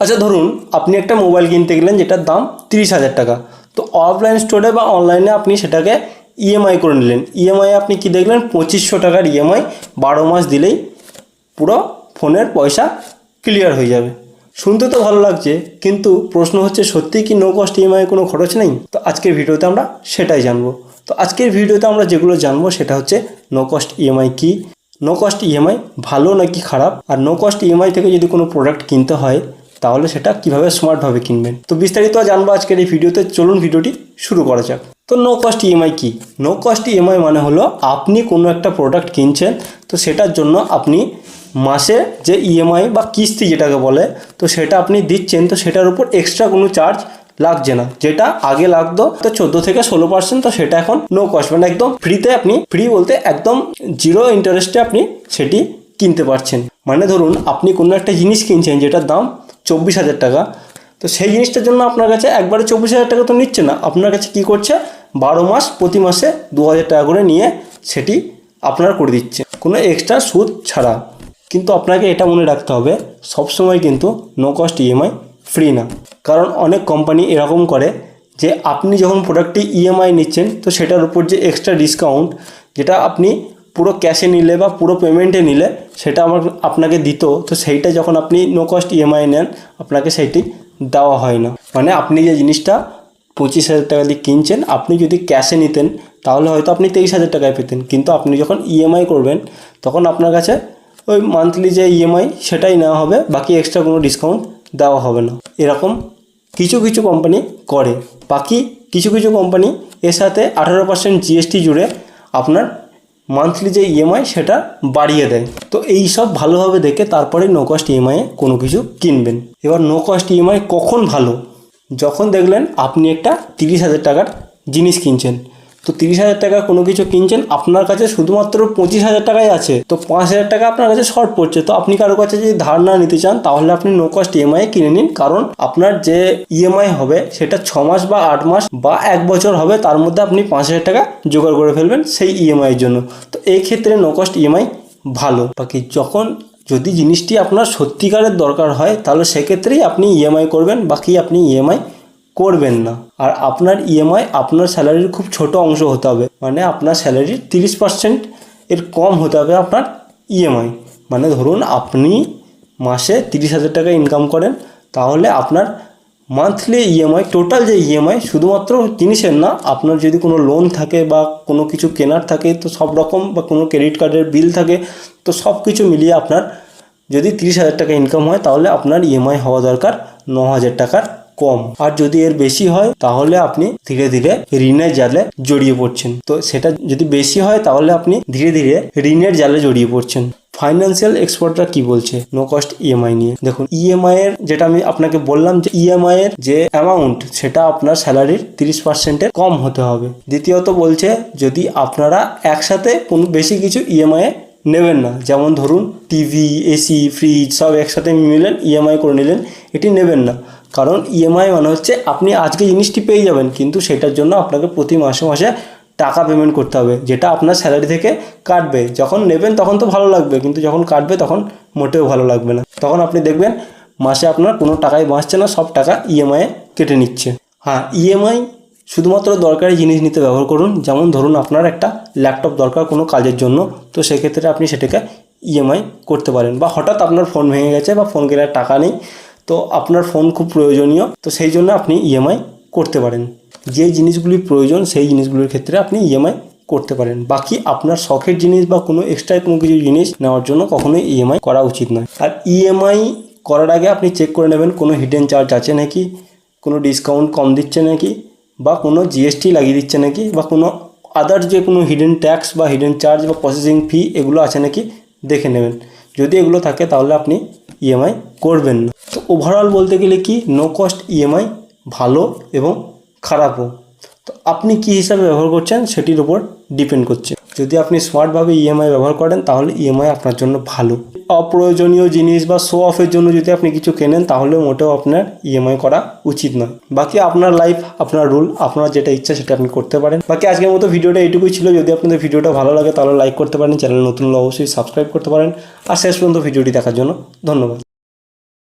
আচ্ছা ধরুন আপনি একটা মোবাইল কিনতে গেলেন যেটার দাম 30,000 টাকা, তো অফলাইন স্টোরে বা অনলাইনে আপনি সেটাকে ইএমআই করে নিলেন। ইএমআই আপনি কি দেখলেন 2500 টাকার ইএমআই 12 মাস দিলেই পুরো ফোনের পয়সা ক্লিয়ার হয়ে যাবে। শুনতে তো ভালো লাগছে, কিন্তু প্রশ্ন হচ্ছে সত্যিই কি নো কস্ট ইএমআই কোনো খরচ নেই? তো আজকের ভিডিওতে আমরা সেটাই জানবো। তো আজকের ভিডিওতে আমরা যেগুলো জানবো সেটা হচ্ছে নো কস্ট ইএমআই কি, নো কস্ট ইএমআই ভালো নাকি খারাপ, আর নো কস্ট ইএমআই থেকে যদি কোনো প্রোডাক্ট কিনতে হয় তাহলে সেটা কিভাবে স্মার্টভাবে কিনবেন। তো বিস্তারিত জানবো আজকের এই ভিডিওতে, চলুন ভিডিওটি শুরু করা যাক। তো নো কস্ট ইএমআই কি? নো কস্ট ইএমআই মানে হলো আপনি কোনো একটা প্রোডাক্ট কিনছেন, তো সেটার জন্য আপনি মাসে যে ইএমআই বা কিস্তি যেটাকে বলে, তো সেটা আপনি দিচ্ছেন, তো সেটার উপর এক্সট্রা কোনো চার্জ লাগছে না। যেটা আগে লাগতো তো 14 থেকে 16%, তো সেটা এখন নো কস্ট, মানে একদম ফ্রিতে, আপনি ফ্রি বলতে একদম জিরো ইন্টারেস্টে আপনি সেটি কিনতে পারছেন। মানে ধরুন আপনি কোনো একটা জিনিস কিনছেন যেটার দাম 24,000 টাকা, তো সেই জিনিসটার জন্য আপনার কাছে একবারে 24,000 টাকা তো নিচ্ছে না, আপনার কাছে কি করছে 12 মাস প্রতি মাসে 2,000 টাকা করে নিয়ে সেটি আপনার করে দিচ্ছে কোনো এক্সট্রা সুদ ছাড়া। কিন্তু আপনাকে এটা মনে রাখতে হবে সবসময় কিন্তু নো কস্ট ইএমআই ফ্রি না, কারণ অনেক কোম্পানি এরকম করে যে আপনি যখন প্রোডাক্টটি ইএমআই নিচ্ছেন তো সেটার উপর যে এক্সট্রা ডিসকাউন্ট যেটা আপনি পুরো ক্যাশে নিলে বা পুরো পেমেন্টে নিলে সেটা আপনাকে দিত, তো সেইটা যখন আপনি নো কস্ট ইএমআই নেন আপনাকে সেইটি দেওয়া হয় না। মানে আপনি যে জিনিসটা 25,000 টাকা দিয়ে কিনছেন, আপনি যদি ক্যাশে নিতেন তাহলে হয়তো আপনি 23,000 টাকায় পেতেন, কিন্তু আপনি যখন ইএমআই করবেন তখন আপনার কাছে ওই মান্থলি যে ইএমআই সেটাই নেওয়া হবে, বাকি এক্সট্রা কোনো ডিসকাউন্ট দেওয়া হবে না। এরকম কিছু কিছু কোম্পানি করে, বাকি কিছু কিছু কোম্পানি এর সাথে 18% জিএসটি জুড়ে আপনার মান্থলি যে ইএমআই সেটা বাড়িয়ে দেয়। তো এই সব ভালোভাবে দেখে তারপরে নো কস্ট ইএমআইয়ে কোনো কিছু কিনবেন। এবার নো কস্ট ইএমআই কখন ভালো? যখন দেখলেন আপনি একটা 30,000 টাকার জিনিস কিনছেন, তো 30,000 টাকা কোনো কিছু কিনছেন, আপনার কাছে শুধুমাত্র 25,000 টাকাই আছে, তো 5,000 টাকা আপনার কাছে শর্ট পড়ছে, তো আপনি কারো কাছে যদি ধার না নিতে চান তাহলে আপনি নো কস্ট ইএমআই কিনে নিন, কারণ আপনার যে ইএমআই হবে সেটা 6 মাস বা 8 মাস বা 1 বছর হবে, তার মধ্যে আপনি 5,000 টাকা জোগাড় করে ফেলবেন সেই ইএমআইয়ের জন্য। তো এই ক্ষেত্রে নো কস্ট ইএমআই ভালো। বাকি যদি জিনিসটি আপনার সত্যিকারের দরকার হয় তাহলে সেক্ষেত্রেই আপনি ইএমআই করবেন, বাকি আপনি ইএমআই করবেন না। আর আপনার ইএমআই আপনার স্যালারির খুব ছোট অংশ হতে হবে, মানে আপনার স্যালারির 30% এর কম হতে হবে আপনার ইএমআই। মানে ধরুন আপনি মাসে 30,000 টাকা ইনকাম করেন, তাহলে আপনার মান্থলি ইএমআই, টোটাল যে ইএমআই শুধুমাত্র জিনিসের না, আপনার যদি কোনো লোন থাকে বা কোনো কিছু কেনার থাকে তো সব রকম, বা কোনো ক্রেডিট কার্ডের বিল থাকে, তো সব কিছু মিলিয়ে আপনার যদি 30,000 টাকা ইনকাম হয় তাহলে আপনার ইএমআই হওয়া দরকার 9,000 টাকার কম। আর যদি এর বেশি হয় তাহলে আপনি ধীরে ধীরে ঋণের জালে জড়িয়ে পড়ছেন। তো সেটা যদি বেশি হয় তাহলে আপনি ধীরে ধীরে ঋণের জালে জড়িয়ে পড়ছেন। ফাইন্যান্সিয়াল এক্সপার্টরা কি বলছে নো কস্ট ইএমআই নিয়ে? দেখুন, ইএমআই এর যেটা আমি আপনাকে বললাম যে ইএমআই এর যে অ্যামাউন্ট সেটা আপনার স্যালারির 30% কম হতে হবে। দ্বিতীয়ত বলছে যদি আপনারা একসাথে কোনো বেশি কিছু ইএমআই নেবেন না, যেমন ধরুন টিভি, এসি, ফ্রিজ সব একসাথে নিলেন, ইএমআই করে নিলেন, এটি নেবেন না। কারণ ইএমআই মানে হচ্ছে আপনি আজকে জিনিসটি পেয়ে যাবেন, কিন্তু সেটার জন্য আপনাকে প্রতি মাসে মাসে টাকা পেমেন্ট করতে হবে, যেটা আপনার স্যালারি থেকে কাটবে। যখন নেবেন তখন তো ভালো লাগবে, কিন্তু যখন কাটবে তখন মোটেও ভালো লাগবে না। তখন আপনি দেখবেন মাসে আপনার কোনো টাকাই বাঁচছে না, সব টাকা ইএমআই কেটে নিচ্ছে। হ্যাঁ, ইএমআই শুধুমাত্র দরকারি জিনিস নিতে ব্যবহার করুন। যেমন ধরুন আপনার একটা ল্যাপটপ দরকার কোনো কাজের জন্য, তো সেক্ষেত্রে আপনি সেটাকে ইএমআই করতে পারেন। বা হঠাৎ আপনার ফোন ভেঙে গেছে বা ফোন কেনার টাকা নেই, তো আপনার ফোন খুব প্রয়োজনীয়, তো সেই জন্য আপনি ইএমআই করতে পারেন। যে জিনিসগুলি প্রয়োজন সেই জিনিসগুলির ক্ষেত্রে আপনি ইএমআই করতে পারেন। বাকি আপনার শখের জিনিস বা কোনো এক্সট্রা কোনো কিছু জিনিস নেওয়ার জন্য কখনোই ইএমআই করা উচিত নয়। আর ইএমআই করার আগে আপনি চেক করে নেবেন কোনো হিডেন চার্জ আছে নাকি, কোনো ডিসকাউন্ট কম দিচ্ছে নাকি, বা কোনো জিএসটি লাগিয়ে দিচ্ছে নাকি, বা কোনো আদার্স যে কোনো হিডেন ট্যাক্স বা হিডেন চার্জ বা প্রসেসিং ফি এগুলো আছে নাকি দেখে নেবেন। যদি এগুলো থাকে তাহলে আপনি ইএমআই করবেন না। তো ওভারঅল বলতে গেলে কি নো কস্ট ইএমআই ভালো এবং খারাপও। তো আপনি কি হিসাবে ব্যবহার করছেন সেটির উপর ডিপেন্ড করছে। যদি আপনি স্মার্টভাবে ইএমআই ব্যবহার করেন তাহলে ইএমআই আপনার জন্য ভালো। অপ্রয়োজনীয় জিনিস বা শো অফের জন্য যদি আপনি কিছু কেনেন তাহলে মোটেও আপনার ইএমআই করা উচিত নয়। বাকি আপনার লাইফ, আপনার রুল, আপনার যেটা ইচ্ছা সেটা আপনি করতে পারেন। বাকি আজকের মতো ভিডিওটা এইটুকুই ছিল। যদি আপনাদের ভিডিওটা ভালো লাগে তাহলে লাইক করতে পারেন, চ্যানেল নতুন হলে অবশ্যই সাবস্ক্রাইব করতে পারেন। আর শেষ পর্যন্ত ভিডিওটি দেখার জন্য ধন্যবাদ।